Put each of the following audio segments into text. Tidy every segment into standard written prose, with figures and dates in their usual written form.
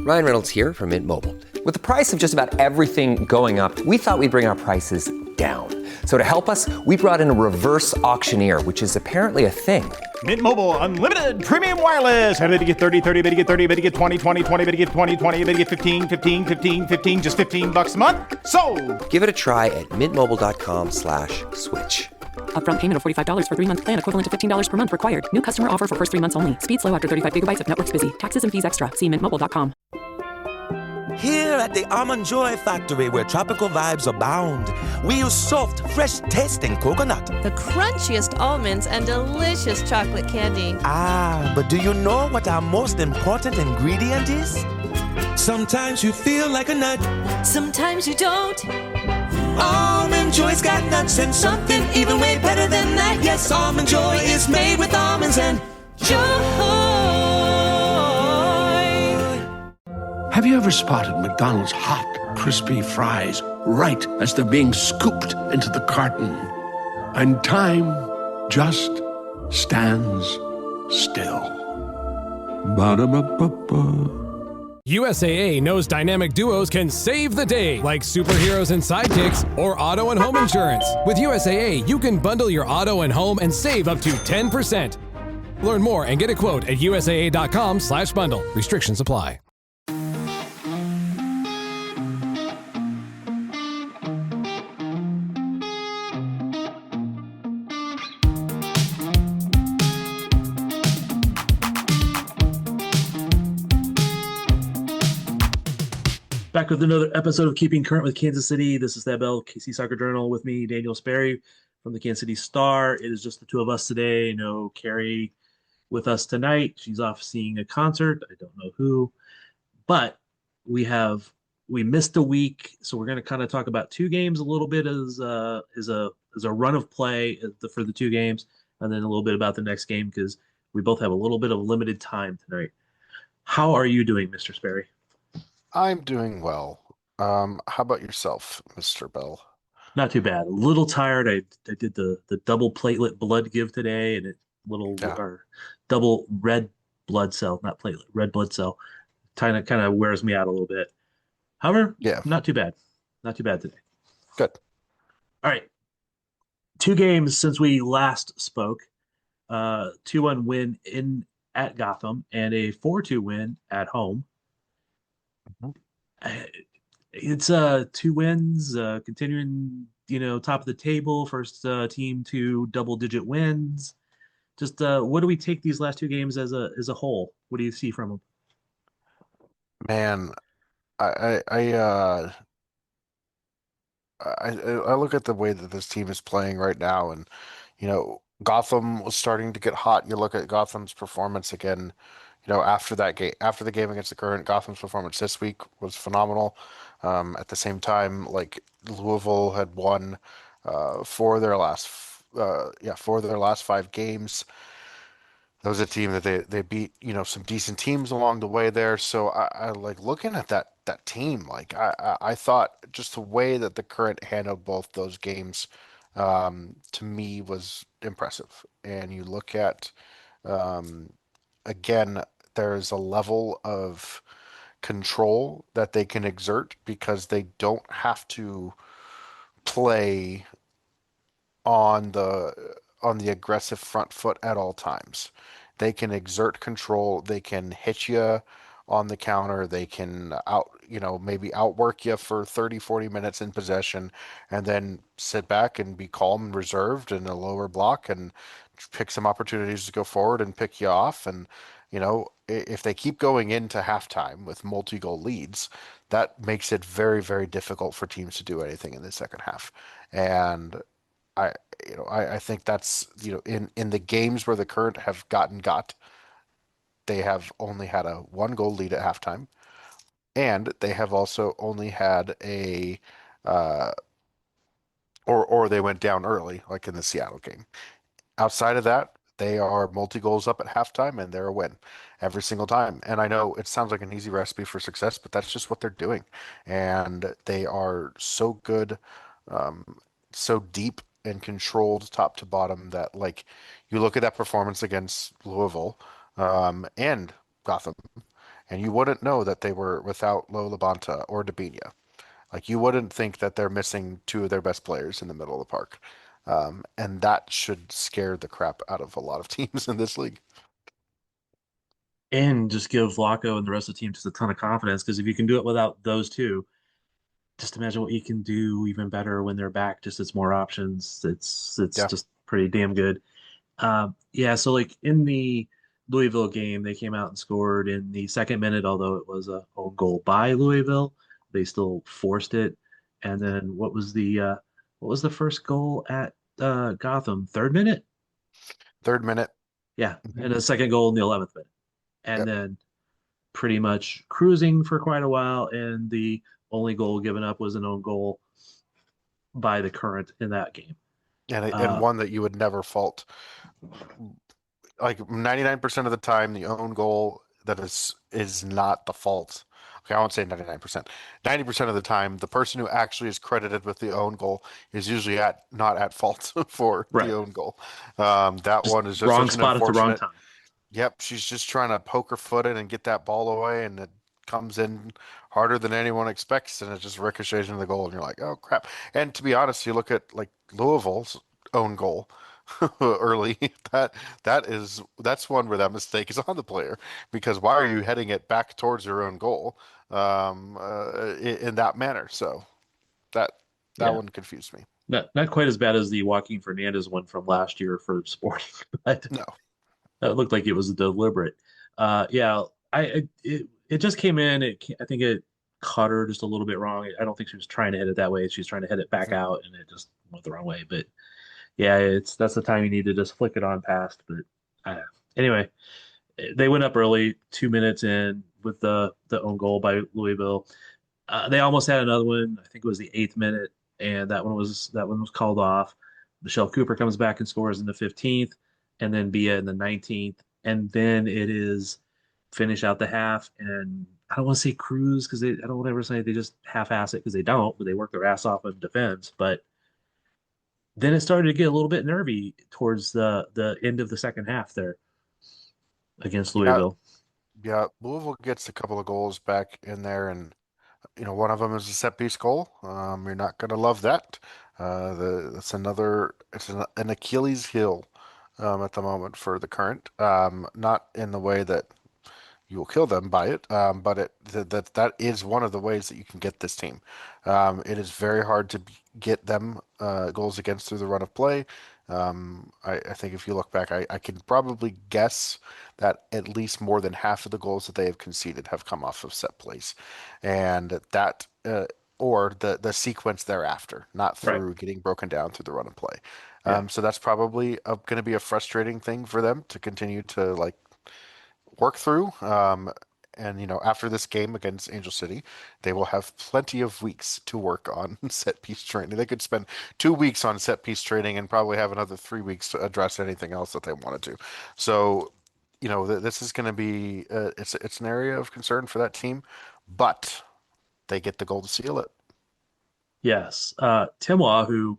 Ryan Reynolds here from Mint Mobile. With the price of just about everything going up, we thought we'd bring our prices down. So to help us, we brought in a reverse auctioneer, which is apparently a thing. Mint Mobile Unlimited Premium Wireless. How to get 30, 30, bit to get 30, bit to get 20, 20, 20, bit to get 20, 20, bit to get 15, 15, 15, 15, just $15 a month? Sold! Give it a try at mintmobile.com/switch. Upfront payment of $45 for 3-month plan, equivalent to $15 per month required. New customer offer for first 3 months only. Speed slow after 35 gigabytes if network's busy. Taxes and fees extra. See mintmobile.com. Here at the Almond Joy Factory, where tropical vibes abound, we use soft, fresh-tasting coconut. The crunchiest almonds and delicious chocolate candy. Ah, but do you know what our most important ingredient is? Sometimes you feel like a nut. Sometimes you don't. Almond Joy's got nuts and something even way better than that. Yes, Almond Joy is made with almonds and joy. Have you ever spotted McDonald's hot, crispy fries right as they're being scooped into the carton? And time just stands still. Ba-da-ba-ba-ba. USAA knows dynamic duos can save the day, like superheroes and sidekicks or auto and home insurance. With USAA, you can bundle your auto and home and save up to 10%. Learn more and get a quote at usaa.com/bundle. Restrictions apply. Back with another episode of Keeping Current with Kansas City. This is Thad Bell, KC Soccer Journal, with me, Daniel Sperry from the Kansas City Star. It is just the two of us today. No Carrie with us tonight. She's off seeing a concert. I don't know who, but we missed a week, so we're going to kind of talk about two games a little bit as a run of play for the two games, and then a little bit about the next game because we both have a little bit of limited time tonight. How are you doing, Mr. Sperry? I'm doing well. How about yourself, Mr. Bell? Not too bad. A little tired. I did the double platelet blood give today, and or double red blood cell, not platelet, red blood cell. Kind of wears me out a little bit. However, not too bad. Not too bad today. Good. All right. Two games since we last spoke. 2-1 win at Gotham and a 4-2 win at home. It's 2 wins, continuing, top of the table, first team to double-digit wins. Just what do we take these last two games as a whole? What do you see from them? Man, I look at the way that this team is playing right now, and Gotham was starting to get hot. You look at Gotham's performance again. After that game, after the game against the Current, Gotham's performance this week was phenomenal. At the same time, like Louisville had won 4 of their last 5 games. That was a team that they beat, some decent teams along the way there. So I like looking at that team. Like I thought just the way that the Current handled both those games, to me was impressive. And you look at again, there's a level of control that they can exert because they don't have to play on the aggressive front foot at all times. They can exert control. They can hit you on the counter. They can maybe outwork you for 30, 40 minutes in possession and then sit back and be calm and reserved in a lower block and pick some opportunities to go forward and pick you off. And, if they keep going into halftime with multi-goal leads, that makes it very, very difficult for teams to do anything in the second half. And I think that's, in the games where the Current have got, they have only had a 1-goal lead at halftime. And they have also only had or they went down early, like in the Seattle game. Outside of that, they are multi-goals up at halftime, and they're a win every single time. And I know it sounds like an easy recipe for success, but that's just what they're doing. And they are so good, so deep and controlled top to bottom that, like, you look at that performance against Louisville and Gotham, and you wouldn't know that they were without Lo Labonta or Dabinia. Like you wouldn't think that they're missing two of their best players in the middle of the park. And that should scare the crap out of a lot of teams in this league. And just give Flacco and the rest of the team just a ton of confidence because if you can do it without those two, just imagine what you can do even better when they're back. Just as more options, it's Yeah. just pretty damn good. Yeah, so like in the Louisville game, they came out and scored in the second minute, although it was a own goal by Louisville, they still forced it. And then what was the first goal at Gotham? Third minute? Third minute. Yeah, Mhm. and a second goal in the 11th minute. And Yep. then pretty much cruising for quite a while, and the only goal given up was an own goal by the Current in that game. And Uh, one that you would never fault. Like 99% of the time, the own goal that is not the fault. Okay, I won't say 99%. 90% of the time, the person who actually is credited with the own goal is usually at not at fault for the right, own goal. That just one is just wrong such an spot at the wrong unfortunate. time. Yep, she's just trying to poke her foot in and get that ball away, and it comes in harder than anyone expects, and it just ricochets into the goal, and you're like, oh crap. And to be honest, you look at like Louisville's own goal early, that that's one where that mistake is on the player because why are you heading it back towards your own goal in that manner? So that that Yeah, one confused me. not quite as bad as the Joaquin Fernandez one from last year for Sporting, but No, that looked like it was deliberate. Yeah, it just came in. I think it caught her just a little bit wrong. I don't think she was trying to hit it that way. She was trying to hit it back Mhm. out, and it just went the wrong way. But yeah, it's that's the time you need to just flick it on past. But anyway, they went up early, 2 minutes in with the own goal by Louisville. They almost had another one. I think it was the 8th minute, and that one was called off. Michelle Cooper comes back and scores in the 15th, and then Bia in the 19th, and then it is finish out the half. And I don't want to say cruise because I don't want to ever say they just half-ass it because they don't, but they work their ass off in defense. But then it started to get a little bit nervy towards the end of the second half there against yeah, Louisville. yeah. Louisville gets a couple of goals back in there, and one of them is a set piece goal. You're not going to love that. That's another, it's an Achilles heel at the moment for the Current. Not in the way that you will kill them by it, but that is one of the ways that you can get this team. It is very hard to get them goals against through the run of play. I think if you look back, I can probably guess that at least more than half of the goals that they have conceded have come off of set plays, and that or the sequence thereafter, not Right. through getting broken down through the run and play. Yeah. So that's probably going to be a frustrating thing for them to continue to like work through. And after this game against Angel City, they will have plenty of weeks to work on set piece training. They could spend 2 weeks on set piece training and probably have another 3 weeks to address anything else that they wanted to. So, this is going to be it's an area of concern for that team, but they get the goal to seal it. Yes. Timoa, who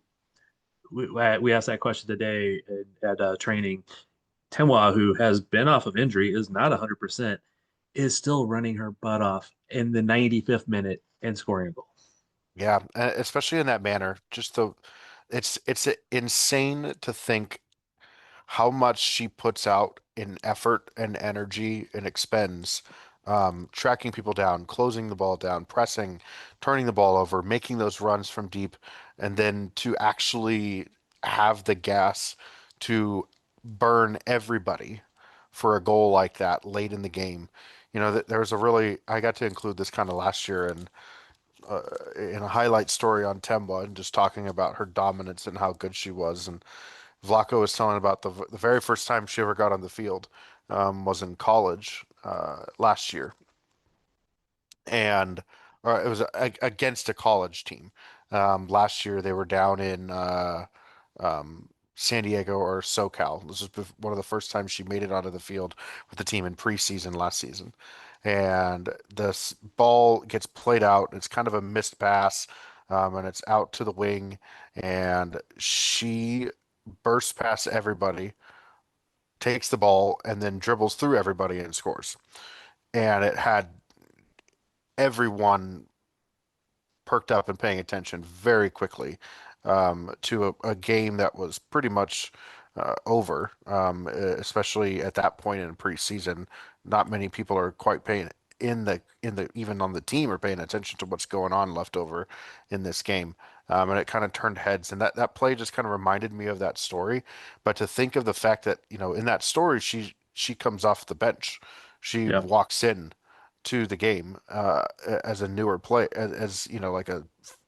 we asked that question today at training. Timoa, who has been off of injury, is not 100%, is still running her butt off in the 95th minute and scoring a goal. Yeah, especially in that manner. It's insane to think how much she puts out in effort and energy and expends, tracking people down, closing the ball down, pressing, turning the ball over, making those runs from deep, and then to actually have the gas to burn everybody for a goal like that late in the game. There was I got to include this kind of last year in a highlight story on Temba and just talking about her dominance and how good she was. And Vlaco was telling about the very first time she ever got on the field was in college last year, and or it was against a college team. Last year they were down in San Diego or SoCal. This was one of the first times she made it onto the field with the team in preseason last season. And this ball gets played out. It's kind of a missed pass, and it's out to the wing, and she bursts past everybody, takes the ball, and then dribbles through everybody and scores. and it had everyone perked up and paying attention very quickly to a game that was pretty much over, especially at that point in preseason. Not many people are quite paying in the even on the team are paying attention to what's going on left over in this game. And it kind of turned heads, and that play just kind of reminded me of that story. But to think of the fact that, in that story, she comes off the bench, she Yeah. walks in to the game as a newer play, as like a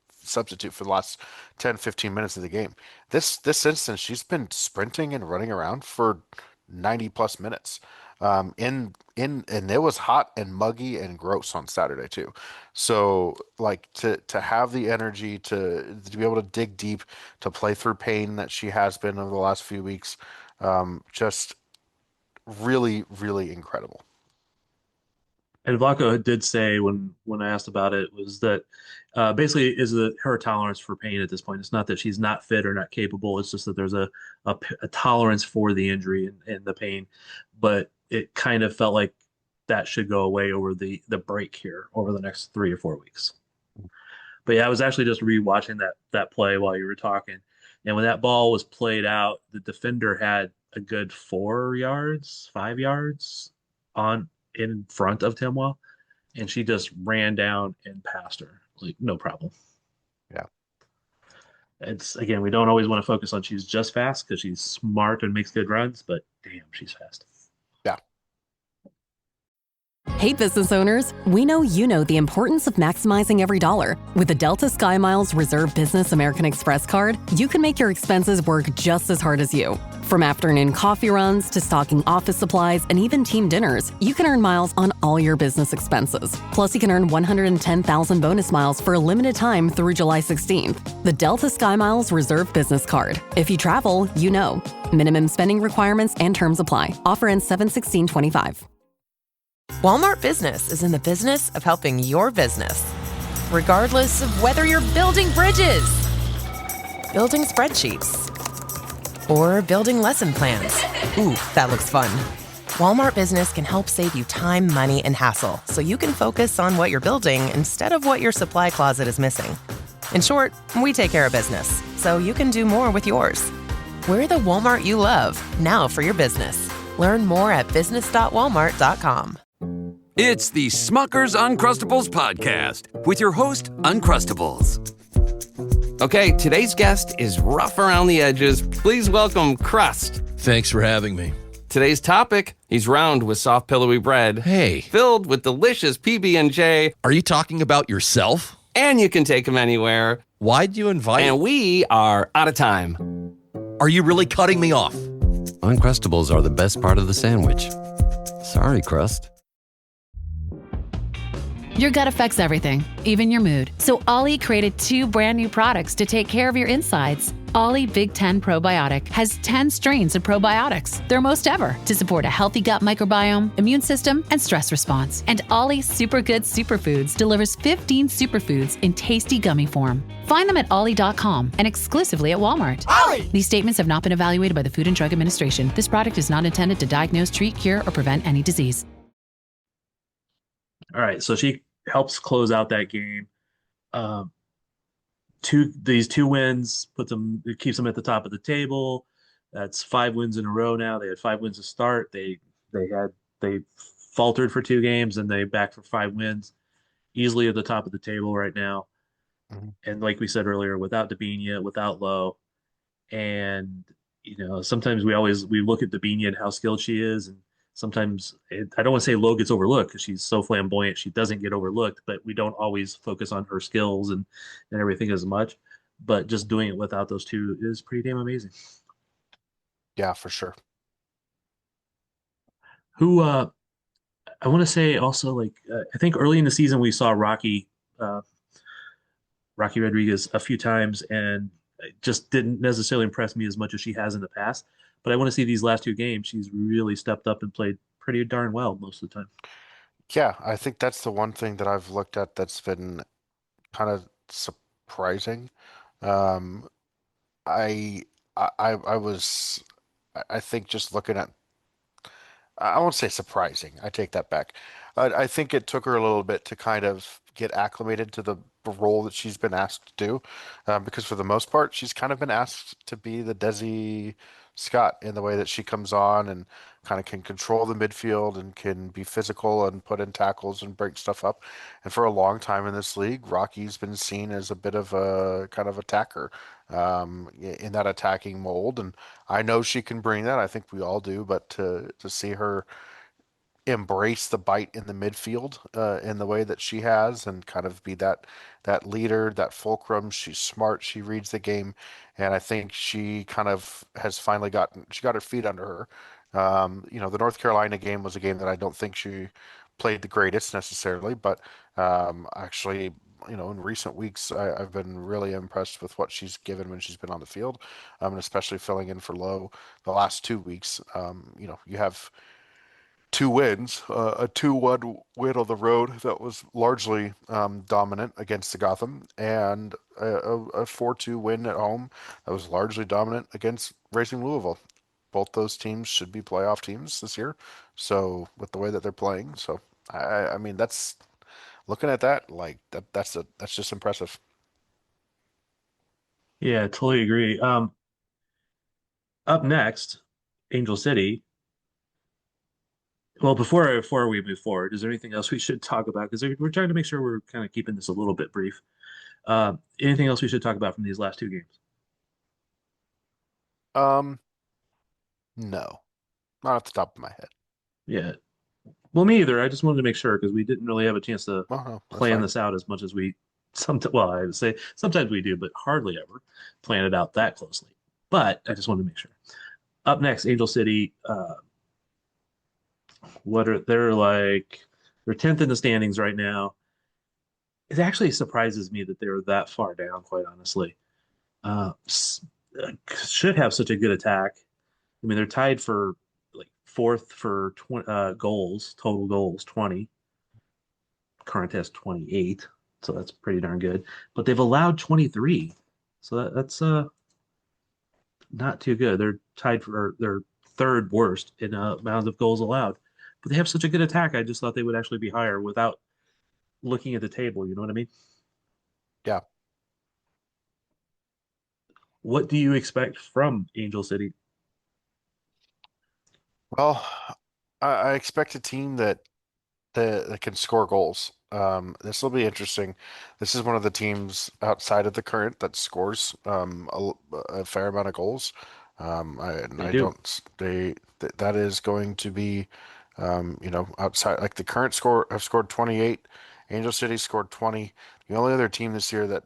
substitute for the last 10, 15 minutes of the game. This instance, she's been sprinting and running around for 90 plus minutes. And it was hot and muggy and gross on Saturday too. So like to have the energy to be able to dig deep, to play through pain that she has been over the last few weeks, just really, really incredible. And Vlaco did say when I asked about it was that basically is that her tolerance for pain at this point. It's not that she's not fit or not capable. It's just that there's a tolerance for the injury and the pain. But it kind of felt like that should go away over the break here over the next 3 or 4 weeks. But yeah, I was actually just rewatching that play while you were talking. And when that ball was played out, the defender had a good 4 yards, 5 yards on in front of Timwa, and she just ran down and passed her. Like, no problem. Yeah. It's again, we don't always want to focus on she's just fast because she's smart and makes good runs, but damn, she's fast. Yeah. Hey, business owners, we know you know the importance of maximizing every dollar. With the Delta SkyMiles Reserve Business American Express card, you can make your expenses work just as hard as you. From afternoon coffee runs to stocking office supplies and even team dinners, you can earn miles on all your business expenses. Plus, you can earn 110,000 bonus miles for a limited time through July 16th. The Delta SkyMiles Reserve Business Card. If you travel, you know. Minimum spending requirements and terms apply. Offer ends 7/16/25. Walmart Business is in the business of helping your business, regardless of whether you're building bridges, building spreadsheets, or building lesson plans. Ooh, that looks fun. Walmart Business can help save you time, money, and hassle so you can focus on what you're building instead of what your supply closet is missing. In short, we take care of business so you can do more with yours. We're the Walmart you love, now for your business. Learn more at business.walmart.com. It's the Smucker's Uncrustables podcast with your host, Uncrustables. Okay, today's guest is rough around the edges. Please welcome Crust. Thanks for having me. Today's topic, he's round with soft, pillowy bread. Hey. Filled with delicious PB&J. Are you talking about yourself? And you can take him anywhere. Why'd you invite? And we are out of time. Are you really cutting me off? Uncrustables are the best part of the sandwich. Sorry, Crust. Your gut affects everything, even your mood. So Ollie created 2 brand new products to take care of your insides. Ollie Big 10 Probiotic has 10 strains of probiotics, their most ever, to support a healthy gut microbiome, immune system, and stress response. And Ollie Super Good Superfoods delivers 15 superfoods in tasty gummy form. Find them at ollie.com and exclusively at Walmart. Ollie! These statements have not been evaluated by the Food and Drug Administration. This product is not intended to diagnose, treat, cure, or prevent any disease. All right, so she helps close out that game. These 2 wins it keeps them at the top of the table. That's 5 wins in a row now. They had 5 wins to start. They faltered for 2 games and they back for 5 wins, easily at the top of the table right now. Mm-hmm. And like we said earlier, without Dabinia, without Lowe, and sometimes we look at Dabinia and how skilled she is, and sometimes I don't want to say Lowe gets overlooked because she's so flamboyant. She doesn't get overlooked, but we don't always focus on her skills and everything as much. But just doing it without those 2 is pretty damn amazing. Yeah, for sure. Who I want to say also, like, I think early in the season we saw Rocky Rodriguez a few times, and it just didn't necessarily impress me as much as she has in the past. But I want to see these last 2 games. She's really stepped up and played pretty darn well most of the time. Yeah, I think that's the one thing that I've looked at that's been kind of surprising. Um, I I was I think just looking at I won't say surprising. I take that back. I think it took her a little bit to kind of get acclimated to the role that she's been asked to do, because for the most part, she's kind of been asked to be the Desi Scott in the way that she comes on and kind of can control the midfield and can be physical and put in tackles and break stuff up. And for a long time in this league, Rocky's been seen as a bit of a kind of attacker, in that attacking mold. And I know she can bring that. I think we all do, but to see her embrace the bite in the midfield in the way that she has and kind of be that leader, that fulcrum. She's smart. She reads the game, and I think she kind of has finally got her feet under her. The North Carolina game was a game that I don't think she played the greatest necessarily, but actually. In recent weeks, I've been really impressed with what she's given when she's been on the field, and especially filling in for Lowe the last 2 weeks. You have two wins, a 2-1 win on the road that was largely dominant against the Gotham, and a 4-2 win at home that was largely dominant against Racing Louisville. Both those teams should be playoff teams this year. So with the way that they're playing, so I mean that's looking at that like that's just impressive. Yeah, totally agree. Up next, Angel City. Well, before we move forward, is there anything else we should talk about? Because we're trying to make sure we're kind of keeping this a little bit brief. Anything else we should talk about from these last two games? Um, no, not off the top of my head. Yeah. Well, me either. I just wanted to make sure because we didn't really have a chance to Oh, no, that's plan fine. this out as much as we sometimes. Well, I would say sometimes we do, but hardly ever plan it out that closely. But I just wanted to make sure. Up next, Angel City. What are they're like? They're 10th in the standings right now. It actually surprises me that they're that far down, quite honestly. Uh, should have such a good attack. I mean, they're tied for like fourth for goals, total goals, 20. Current has 28, so that's pretty darn good. But they've allowed 23, so that's not too good. They're tied for their third worst in amount of goals allowed. But they have such a good attack. I just thought they would actually be higher without looking at the table. You know what I mean? Yeah. What do you expect from Angel City? Well, I expect a team that can score goals. This will be interesting. This is one of the teams outside of the current that scores a fair amount of goals. And They I do. don't that is going to be outside like the current score have scored 28. Angel City scored 20. The only other team this year that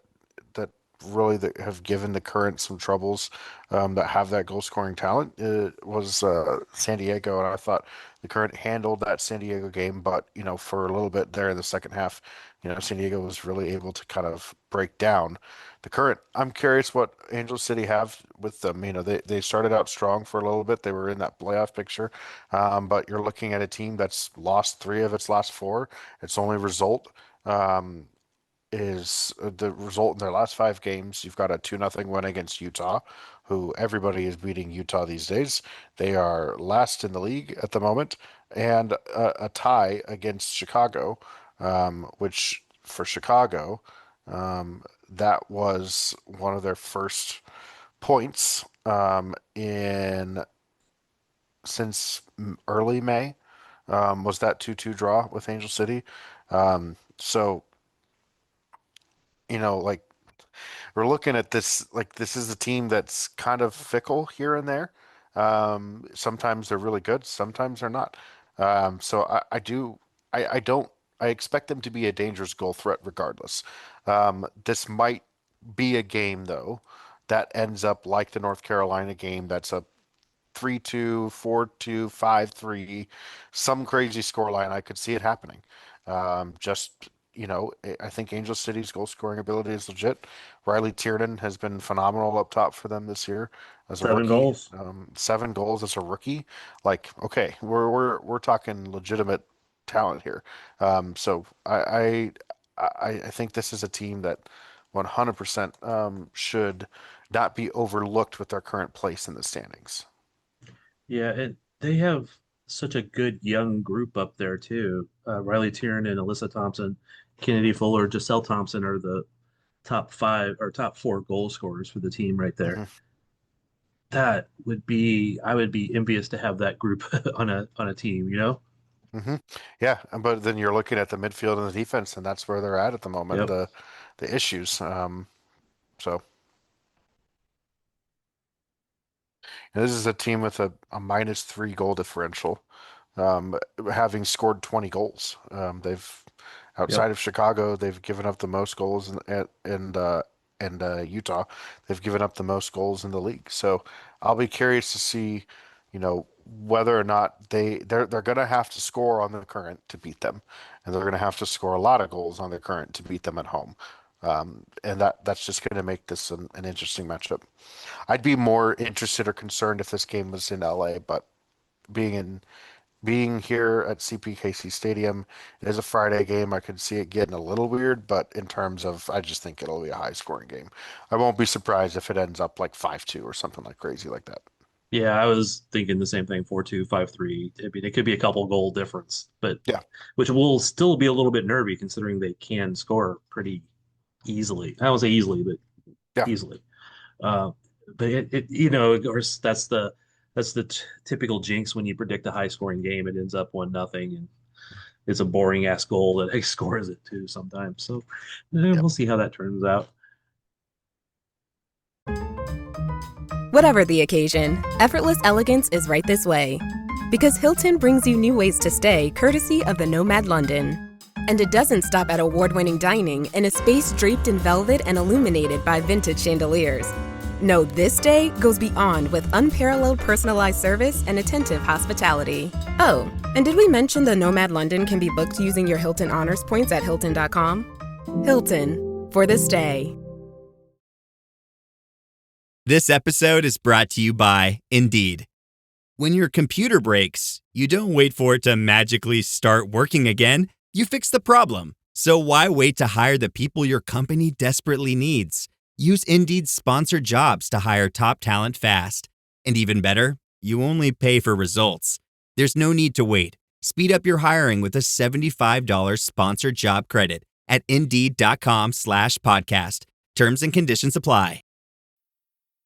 really that have given the current some troubles, that have that goal scoring talent, was San Diego, and I thought the current handled that San Diego game, but for a little bit there in the second half, San Diego was really able to kind of break down the current. I'm curious what Angel City have with them. They started out strong for a little bit. They were in that playoff picture, but you're looking at a team that's lost three of its last four. Its only result. Um, is the result in their last five games. You've got a 2-0 win against Utah, who everybody is beating Utah these days. They are last in the league at the moment, and a tie against Chicago, which for Chicago, that was one of their first points in since early May. Was that 2-2 draw with Angel City? So like we're looking at this like this is a team that's kind of fickle here and there. Sometimes they're really good, sometimes they're not. So I don't I expect them to be a dangerous goal threat regardless. This might be a game though that ends up like the North Carolina game. That's a 3-2, 4-2, 5-3, some crazy scoreline. I could see it happening. Just I think Angel City's goal scoring ability is legit. Riley Tiernan has been phenomenal up top for them this year as a Seven rookie. goals. 7 goals as a rookie. Like, okay, we're talking legitimate talent here. So I think this is a team that 100% should not be overlooked with their current place in the standings. Yeah, and they have. such a good young group up there too. Riley Tiernan, Alyssa Thompson, Kennedy Fuller, Giselle Thompson are the top five or top four goal scorers for the team right there. Hmm. That would be I would be envious to have that group on a team, you know? Hmm. Yeah, but then you're looking at the midfield and the defense, and that's where they're at the moment. Yep. The issues. So this is a team with a -3 goal differential, having scored 20 goals. They've Yep. outside of Chicago, they've given up the most goals in Utah. They've given up the most goals in the league. So I'll be curious to see, whether or not they're going to have to score on the Current to beat them, and they're going to have to score a lot of goals on the Current to beat them at home. And that's just going to make this an interesting matchup. I'd be more interested or concerned if this game was in LA, but being in being here at CPKC Stadium, it is a Friday game. I could see it getting a little weird, but in terms of, I just think it'll be a high scoring game. I won't be surprised if it ends up like 5-2 or something like crazy like that. Yeah, I was thinking the same thing, 4-2, 5-3. I mean, it could be a couple goal difference, but Yeah, which will still be a little bit nervy considering they can score pretty easily. I won't say easily, but yeah, easily. Uh, but of course, that's the typical jinx when you predict a high scoring game. It ends up 1-0, and it's a boring ass goal that he scores it too sometimes. So yep. we'll see how that turns out. Whatever the occasion, effortless elegance is right this way. Because Hilton brings you new ways to stay courtesy of the Nomad London. And it doesn't stop at award-winning dining in a space draped in velvet and illuminated by vintage chandeliers. No, this day goes beyond with unparalleled personalized service and attentive hospitality. Oh, and did we mention the Nomad London can be booked using your Hilton Honors points at Hilton.com? Hilton, for this day. This episode is brought to you by Indeed. When your computer breaks, you don't wait for it to magically start working again. You fix the problem. So why wait to hire the people your company desperately needs? Use Indeed's sponsored jobs to hire top talent fast. And even better, you only pay for results. There's no need to wait. Speed up your hiring with a $75 sponsored job credit at Indeed.com/podcast. Terms and conditions apply.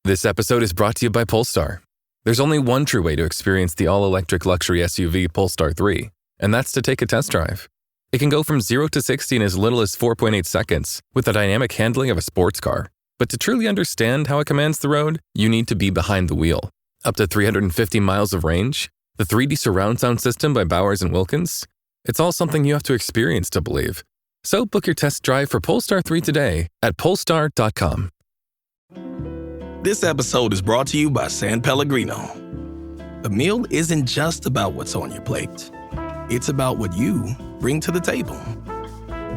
This episode is brought to you by Polestar. There's only one true way to experience the all-electric luxury SUV Polestar 3, and that's to take a test drive. It can go from 0 to 60 in as little as 4.8 seconds with the dynamic handling of a sports car. But to truly understand how it commands the road, you need to be behind the wheel. Up to 350 miles of range, the 3D surround sound system by Bowers & Wilkins. It's all something you have to experience to believe. So book your test drive for Polestar 3 today at Polestar.com. This episode is brought to you by San Pellegrino. A meal isn't just about what's on your plate. It's about what you bring to the table.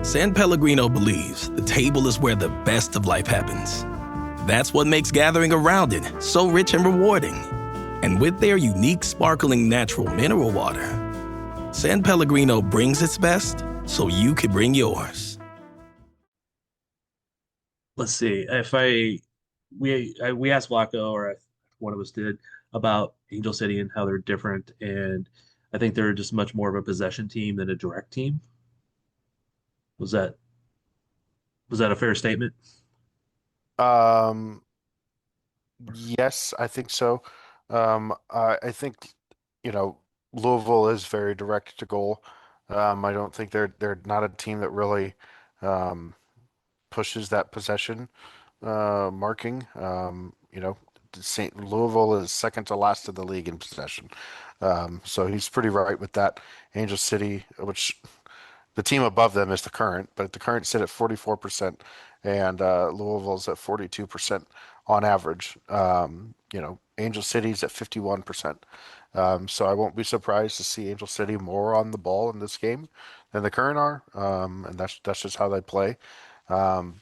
San Pellegrino believes the table is where the best of life happens. That's what makes gathering around it so rich and rewarding. And with their unique sparkling natural mineral water, San Pellegrino brings its best so you can bring yours. Let's see. We asked Flacco, or one of us did, about Angel City and how they're different, and I think they're just much more of a possession team than a direct team. Was that a fair statement? Yes, I think so. I think, Louisville is very direct to goal. I don't think they're not a team that really pushes that possession marking. St. Louisville is second to last in the league in possession. So he's pretty right with that. Angel City, which the team above them is the Current, but the Current sit at 44%, and Louisville's at 42% on average. Angel City's at 51%. So I won't be surprised to see Angel City more on the ball in this game than the Current are, and that's just how they play. But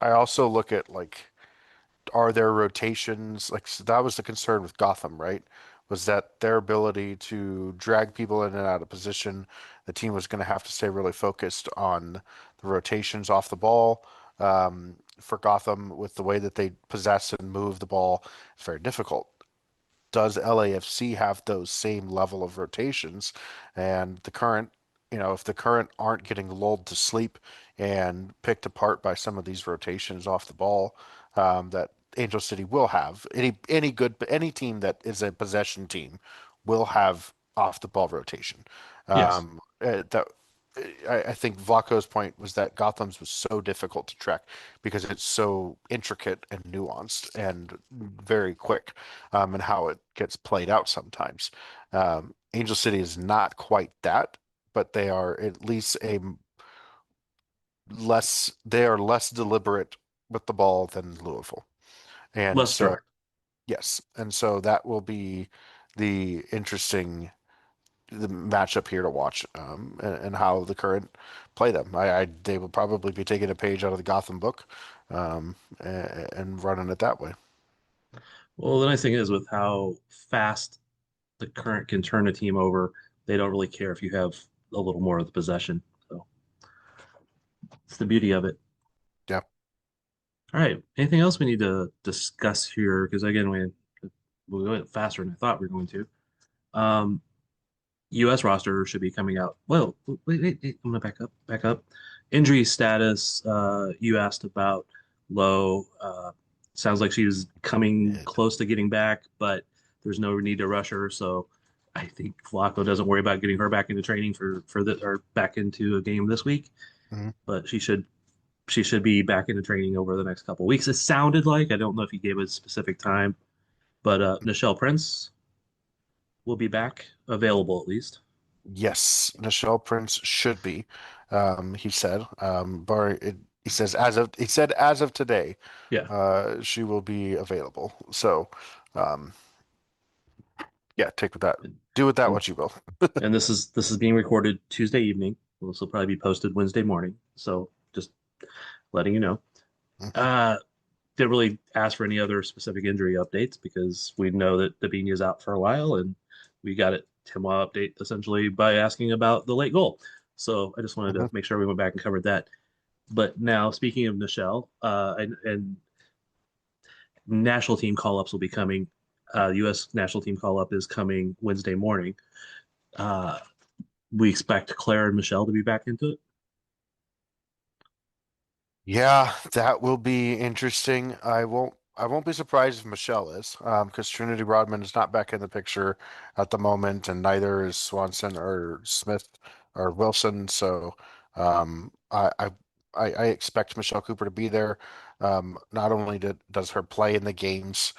I also look at, like, are there rotations? Like, so that was the concern with Gotham, right? Was that their ability to drag people in and out of position. The team was going to have to stay really focused on the rotations off the ball. For Gotham, with the way that they possess and move the ball, it's very difficult. does LAFC have those same level of rotations? And the current, if the current aren't getting lulled to sleep and picked apart by some of these rotations off the ball, that Angel City will have. Any team that is a possession team will have off the ball rotation. Yes. That I think Vlaco's point was that Gotham's was so difficult to track because it's so intricate and nuanced and very quick, and how it gets played out sometimes. Angel City is not quite that, but they are at least they are less deliberate with the ball than Louisville. And Less so, direct. yes, and so that will be the matchup here to watch, and how the current play them. They will probably be taking a page out of the Gotham book, and running it that way. Well, the nice thing is with how fast the current can turn a team over, they don't really care if you have a little more of the possession. So it's the beauty of it. Yeah. All right. Anything else we need to discuss here? Because again, we went faster than I thought we were going to. Um, U.S. roster should be coming out. Well, wait. I'm gonna back up. Injury status. You asked about Lowe. Sounds like she was coming close to getting back, but there's no need to rush her. So I think Flacco doesn't worry about getting her back into training or back into a game this week. Mhm. But she should be back into training over the next couple of weeks. It sounded like, I don't know if he gave a specific time, but Nichelle Prince will be back, available at least. Yes, Nichelle Prince should be. He said, he said as of today, Yeah. she will be available. So, um, yeah, do with that And, what you will. and this is being recorded Tuesday evening. This will probably be posted Wednesday morning. So just letting you know. Mhm. Didn't really ask for any other specific injury updates because we know that Davinia is out for a while, and we got it Timoa update essentially by asking about the late goal. So I just wanted to Mhm. make sure we went back and covered that. But now, speaking of Nichelle, and national team call ups will be coming. U.S. national team call up is coming Wednesday morning. Uh, we expect Claire and Michelle to be back into it. Yeah, that will be interesting. I won't be surprised if Michelle is, because Trinity Rodman is not back in the picture at the moment, and neither is Swanson or Smith or Wilson. So, um, I expect Michelle Cooper to be there. Not only does her play in the games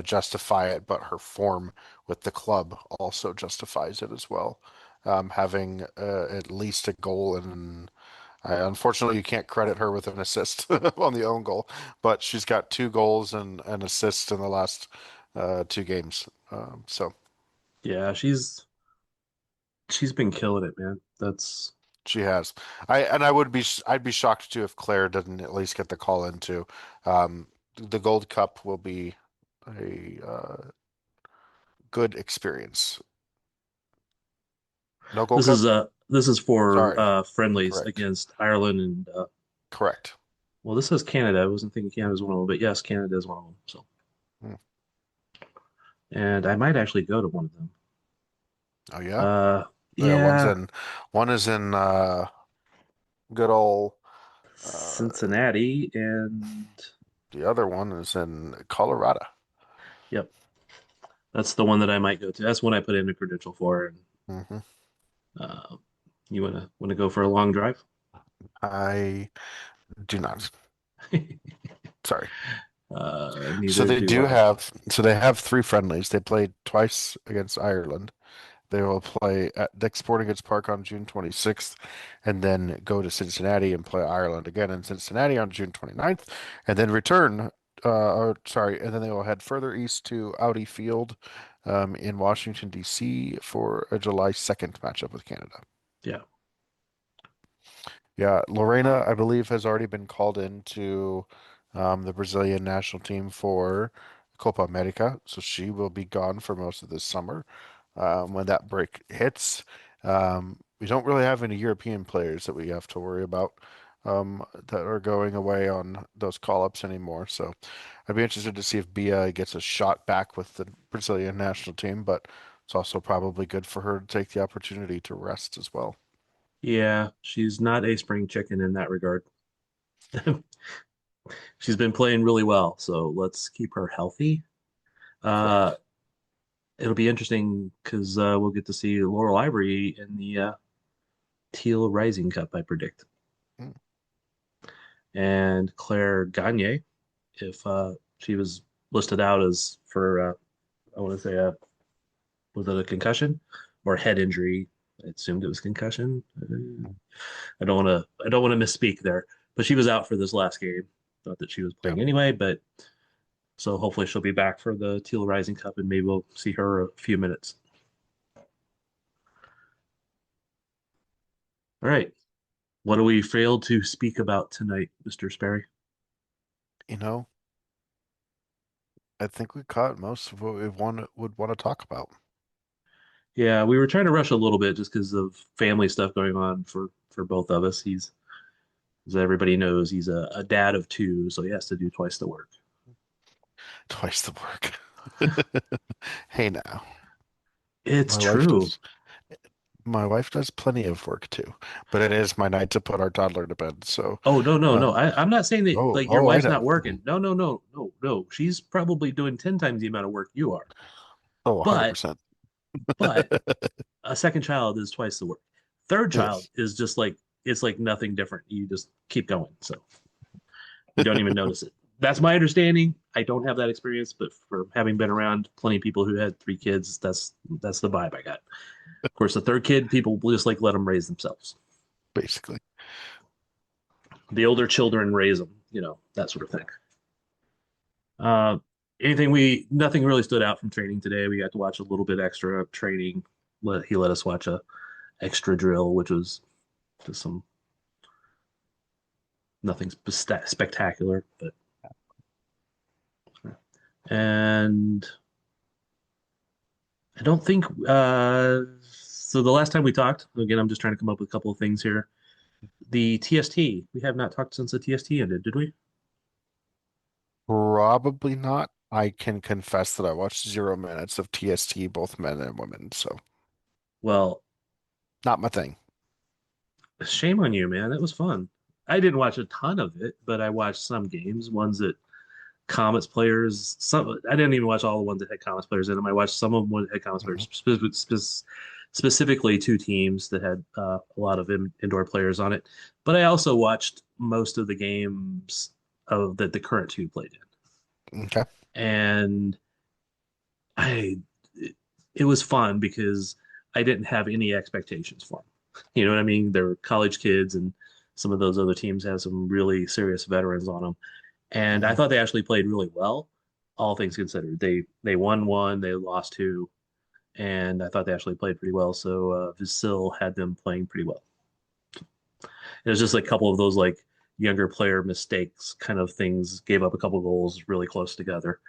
justify it, but her form with the club also justifies it as well. Having at least a goal and unfortunately, you can't credit her with an assist on the own goal, but she's got 2 goals and an assist in the last 2 games. So Yeah, she's been killing it, man. That's she has. I'd be shocked too if Claire didn't at least get the call into. The Gold Cup will be a good experience. No Gold this is Cup? uh this is for Sorry. friendlies Correct. against Ireland and Correct. well, this says Canada. I wasn't thinking Canada was one of them, but yes, Canada is one of them. So, Hmm. and I might actually go to one of them. Oh yeah? Uh, Yeah, yeah, one is in good old Cincinnati and the other one is in Colorado. yep, that's the one that I might go to. That's one I put in a credential for. And Hmm. uh, you wanna go for a long drive? I do not. Sorry. So Neither they do do I. have, so they have 3 friendlies. They played twice against Ireland. They will play at Dick's Sporting Goods Park on June 26th, and then go to Cincinnati and play Ireland again in Cincinnati on June 29th, and then return, and then they will head further east to Audi Field, in Washington, D.C. for a July 2nd matchup with Canada. Yeah. Yeah, Lorena, I believe, has already been called into the Brazilian national team for Copa America, so she will be gone for most of this summer. When that break hits, we don't really have any European players that we have to worry about. that are going away on those call-ups anymore. So I'd be interested to see if Bia gets a shot back with the Brazilian national team, but it's also probably good for her to take the opportunity to rest as well. Yeah, she's not a spring chicken in that regard. She's been playing really well, so let's keep her healthy. Uh, Correct. it'll be interesting because we'll get to see Laurel Ivory in the Teal Rising Cup, I predict, Mm. and Claire Gagne, if she was listed out as for I want to say was it a concussion or head injury? I assumed it was concussion. I don't want to misspeak there, but she was out for this last game. Thought that she was playing anyway, but so hopefully she'll be back for the Teal Rising Cup and maybe we'll see her a few minutes. All right. What do we fail to speak about tonight, Mr. Sperry? You know, I think we caught most of what would want to talk about. Yeah, we were trying to rush a little bit just because of family stuff going on for both of us. He's, as everybody knows, he's a dad of two, so he has to do twice the work. Twice the work. Hey now. It's My wife true. does my wife does plenty of work too, but it is my night to put our toddler to bed. So, Oh, no, no, no. uh, I'm not saying that like your I wife's not know. working. No, no, no, no, no. She's probably doing 10 times the amount of work you are. Oh, But 100%. but a second child is twice the work. Third child Yes. is just like it's like nothing different. You just keep going. So you don't even notice it. That's my understanding. I don't have that experience, but for having been around plenty of people who had three kids, that's the vibe I got. Of course, the third kid, people will just like let them raise themselves. Basically. The older children raise them, that sort of thing. Uh, nothing really stood out from training today. We got to watch a little bit extra training. He let us watch a extra drill, which was just nothing spectacular, but and I don't think so. The last time we talked, again, I'm just trying to come up with a couple of things here. The TST, we have not talked since the TST ended, did we? Probably not. I can confess that I watched 0 minutes of TST, both men and women, so Well, not my thing. shame on you, man. That was fun. I didn't watch a ton of it, but I watched some games, ones that Comets players. Some I didn't even watch all the ones that had Comets players in them. I watched some of them that had Comets players, specifically two teams that had a lot of indoor players on it. But I also watched most of the games that the current two played in, Okay. and I it was fun because I didn't have any expectations for them. You know what I mean? They're college kids, and some of those other teams have some really serious veterans on them. And I Mhm. thought they actually played really well, all things considered. They won one, they lost two, and I thought they actually played pretty well. So Vasil had them playing pretty well. It was just like a couple of those like younger player mistakes kind of things, gave up a couple goals really close together.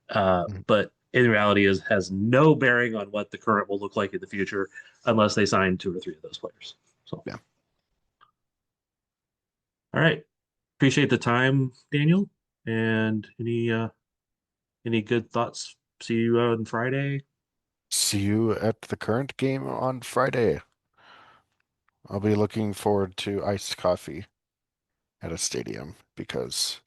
Mhm. But in reality, is has no bearing on what the current will look like in the future unless they sign two or three of those players. So, Yeah. all right, appreciate the time, Daniel. And any good thoughts? See you on Friday. See you at the current game on Friday. I'll be looking forward to iced coffee at a stadium because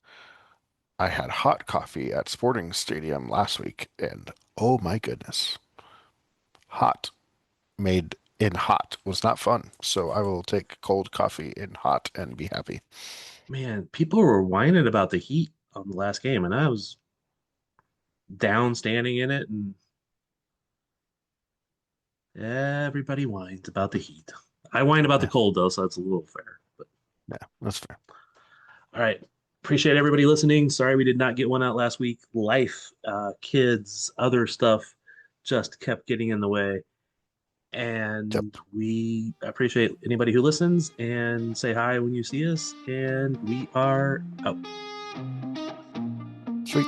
I had hot coffee at Sporting Stadium last week, and oh my goodness, hot made in hot was not fun. So I will take cold coffee in hot and be happy. Man, people were whining about the heat on the last game, and I was down standing in it, and everybody whines about the heat. I whine about the Yeah, cold though, so that's a little fair. But yeah, that's fair. all right. Appreciate everybody listening. Sorry we did not get one out last week. Life, kids, other stuff just kept getting in the way. Yep. And we appreciate anybody who listens and say hi when you see us. And we are out. Sweet.